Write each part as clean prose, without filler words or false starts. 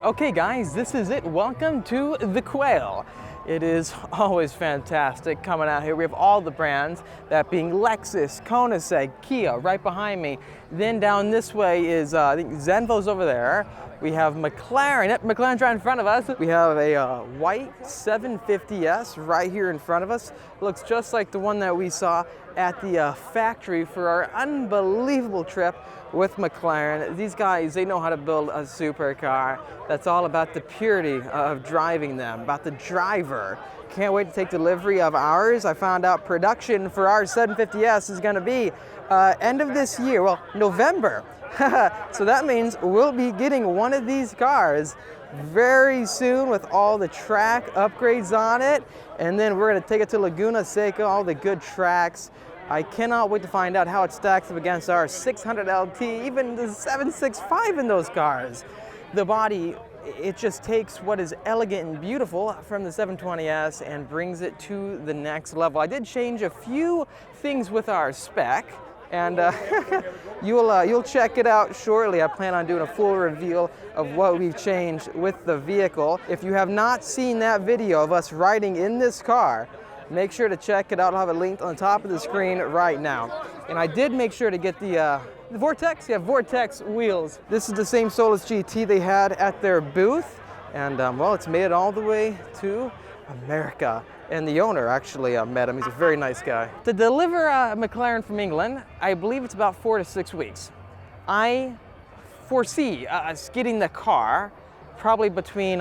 Okay guys, this is it. Welcome to the Quail. It is always fantastic coming out here. We have all the brands, that being Lexus, Koenigsegg, Kia right behind me. Then down this way is, I think Zenvo's over there. We have Mclaren, McLaren's right in front of us. We have a white 750S right here in front of us. Looks just like the one that we saw at the factory for our unbelievable trip with McLaren. These guys, they know how to build a supercar. That's all about the purity of driving them, about the driver. Can't wait to take delivery of ours. I found out production for our 750S is gonna be end of this year, well, November. So that means we'll be getting one of these cars very soon with all the track upgrades on it. And then we're gonna take it to Laguna Seca, all the good tracks. I cannot wait to find out how it stacks up against our 600 LT, even the 765 in those cars. The body, it just takes what is elegant and beautiful from the 720S and brings it to the next level. I did change a few things with our spec, and you'll check it out shortly. I plan on doing a full reveal of what we've changed with the vehicle. If you have not seen that video of us riding in this car, make sure to check it out. I'll have it linked on the top of the screen right now. And I did make sure to get the Vortex, Vortex wheels. This is the same Solus GT they had at their booth. And well, it's made it all the way to America. And the owner actually met him. He's a very nice guy. To deliver a McLaren from England, I believe it's about 4 to 6 weeks. I foresee us getting the car probably between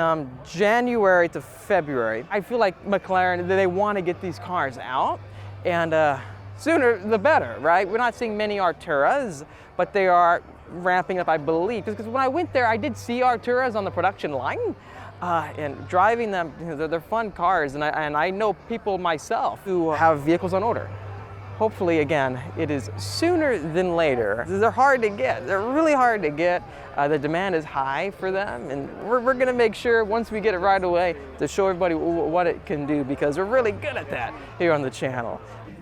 January to February. I feel like McLaren, they want to get these cars out, and sooner the better, right? We're not seeing many Arturas, but they are ramping up, I believe. Because when I went there, I did see Arturas on the production line, and driving them, they're fun cars, and I know people myself who have vehicles on order. Hopefully, again, it is sooner than later. They're hard to get. They're really hard to get. The demand is high for them, and we're gonna make sure once we get it right away to show everybody what it can do, because we're really good at that here on the channel.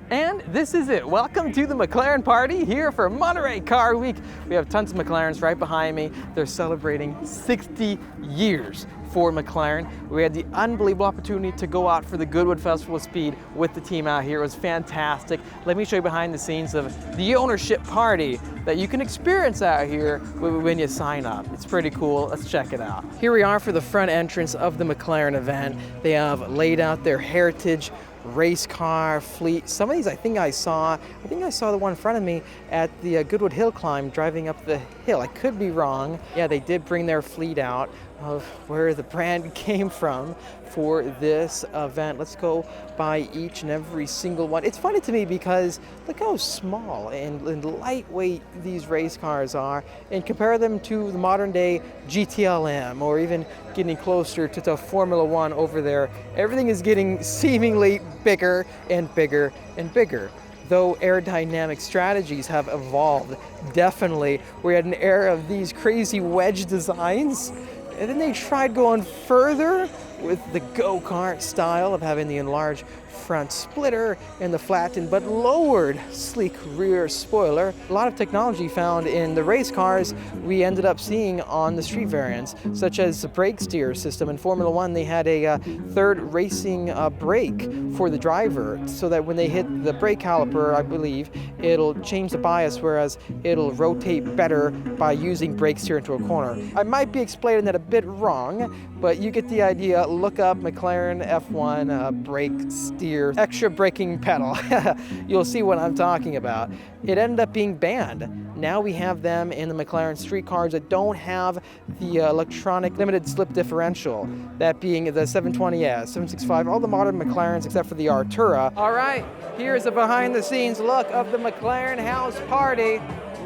And this is it. Welcome to the McLaren party here for Monterey Car Week. We have tons of McLarens right behind me. They're celebrating 60 years for McLaren. We had the unbelievable opportunity to go out for the Goodwood Festival of Speed with the team out here. It was fantastic. Let me show you behind the scenes of the ownership party that you can experience out here when you sign up. It's pretty cool. Let's check it out. Here we are for the front entrance of the McLaren event. They have laid out their heritage race car fleet. Some of these I think I saw the one in front of me at the Goodwood Hill climb driving up the hill. I could be wrong. Yeah, they did bring their fleet out of where the brand came from for this event. Let's go by each and every single one. It's funny to me because look how small and lightweight these race cars are, and compare them to the modern day GTLM, or even getting closer to the Formula One over there. Everything is getting seemingly bigger and bigger and bigger. Though aerodynamic strategies have evolved, definitely. We're at an era of these crazy wedge designs. And then they tried going further with the go-kart style of having the enlarged front splitter and the flattened but lowered sleek rear spoiler. A lot of technology found in the race cars we ended up seeing on the street variants, such as the brake steer system. In Formula One, they had a third racing brake for the driver, so that when they hit the brake caliper, I believe, it'll change the bias, whereas it'll rotate better by using brake steer into a corner. I might be explaining that a bit wrong, but you get the idea. Look up McLaren F1 brake steer, extra braking pedal. You'll see what I'm talking about. It ended up being banned. Now we have them in the McLaren street cars that don't have the electronic limited slip differential, that being the 720S, 765, all the modern McLarens except for the Artura. All right, here's a behind the scenes look of the McLaren house party.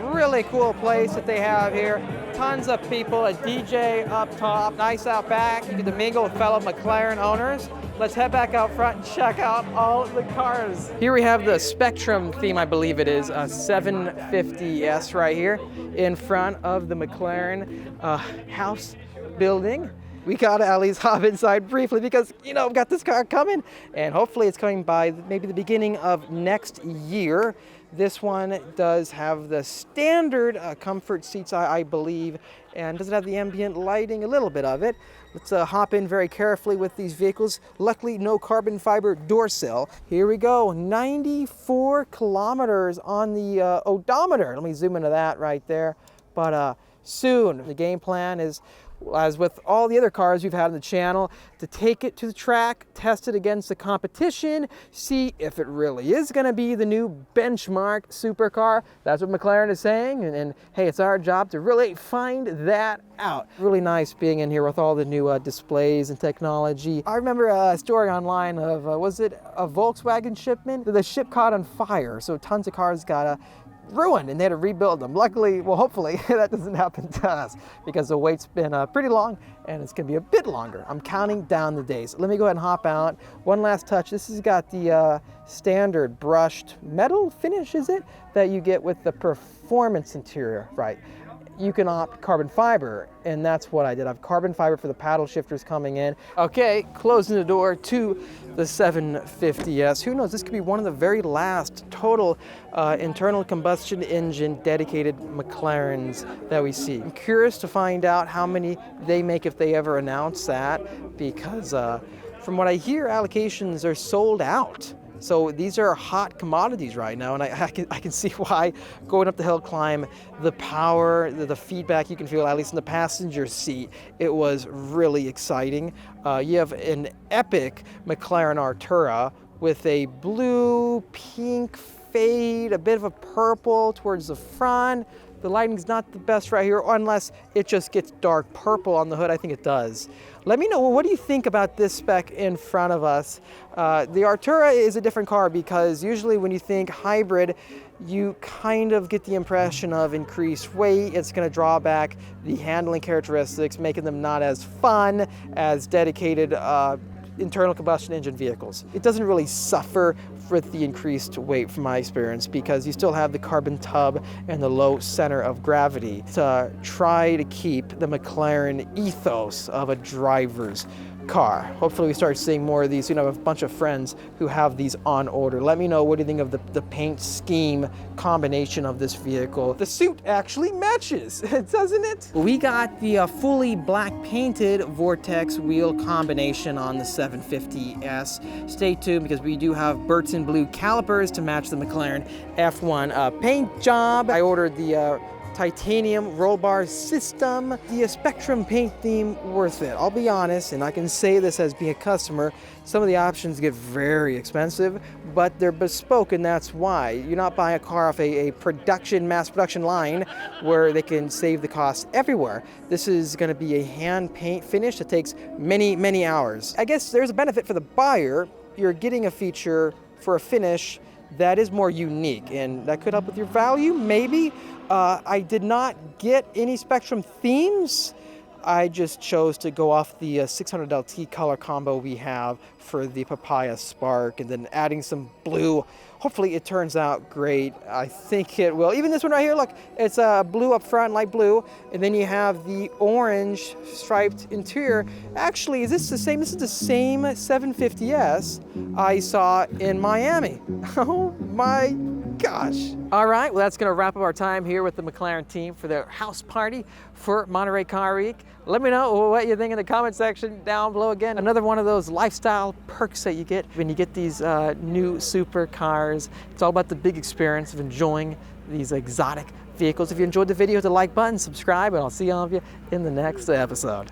Really cool place that they have here. Tons of people, a DJ up top, nice out back. You get to mingle with fellow McLaren owners. Let's head back out front and check out all of the cars. Here we have the Spectrum theme, I believe it is, a 750S right here in front of the McLaren house building. We gotta at least hop inside briefly because, we've got this car coming, and hopefully it's coming by maybe the beginning of next year. This one does have the standard comfort seats, I believe, and doesn't have the ambient lighting, a little bit of it. Let's hop in very carefully with these vehicles. Luckily, no carbon fiber door sill. Here we go, 94 kilometers on the odometer. Let me zoom into that right there. But soon, the game plan is, as with all the other cars we've had on the channel, to take it to the track, test it against the competition, see if it really is going to be the new benchmark supercar. That's what McLaren is saying, and hey, it's our job to really find that out. Really nice being in here with all the new displays and technology. I remember a story online of, was it a Volkswagen shipment? The ship caught on fire, so tons of cars got ruined and they had to rebuild them. Luckily, well, hopefully that doesn't happen to us because the wait's been pretty long and it's gonna be a bit longer. I'm counting down the days. Let me go ahead and hop out. One last touch. This has got the standard brushed metal finish, is it? That you get with the performance interior, right? You can opt carbon fiber, and that's what I did. I have carbon fiber for the paddle shifters coming in. Okay, closing the door to the 750S. Who knows, this could be one of the very last total internal combustion engine dedicated McLarens that we see. I'm curious to find out how many they make if they ever announce that, because from what I hear, allocations are sold out. So these are hot commodities right now, and I can see why. Going up the hill climb, the power, the feedback you can feel, at least in the passenger seat, it was really exciting. You have an epic McLaren Artura with a blue, pink fade, a bit of a purple towards the front. The lighting's not the best right here, unless it just gets dark purple on the hood. I think it does. Let me know, what do you think about this spec in front of us? The Artura is a different car because usually when you think hybrid, you kind of get the impression of increased weight. It's going to draw back the handling characteristics, making them not as fun as dedicated internal combustion engine vehicles. It doesn't really suffer with the increased weight from my experience because you still have the carbon tub and the low center of gravity to try to keep the McLaren ethos of a driver's car. Hopefully we start seeing more of these. You know, I have a bunch of friends who have these on order. Let me know, what do you think of the paint scheme combination of this vehicle? The suit actually matches, doesn't it? We got the fully black painted Vortex wheel combination on the 750S. Stay tuned because we do have Burton blue calipers to match the McLaren F1 paint job. I ordered the titanium roll bar system. The Spectrum paint theme, worth it. I'll be honest, and I can say this as being a customer, some of the options get very expensive, but they're bespoke, and that's why. You're not buying a car off a mass production line where they can save the cost everywhere. This is going to be a hand paint finish that takes many, many hours. I guess there's a benefit for the buyer. You're getting a feature for a finish that is more unique, and that could help with your value, maybe. I did not get any Spectrum themes. I just chose to go off the 600 LT color combo we have for the Papaya Spark, and then adding some blue. Hopefully it turns out great. I think it will. Even this one right here, look, it's blue up front, light blue, and then you have the orange striped interior. Actually, is this the same? This is the same 750S I saw in Miami. Oh my gosh. All right, well, that's going to wrap up our time here with the McLaren team for their house party for Monterey Car Week. Let me know what you think in the comment section down below. Again, another one of those lifestyle perks that you get when you get these new supercars. It's all about the big experience of enjoying these exotic vehicles. If you enjoyed the video, hit the like button, subscribe, and I'll see all of you in the next episode.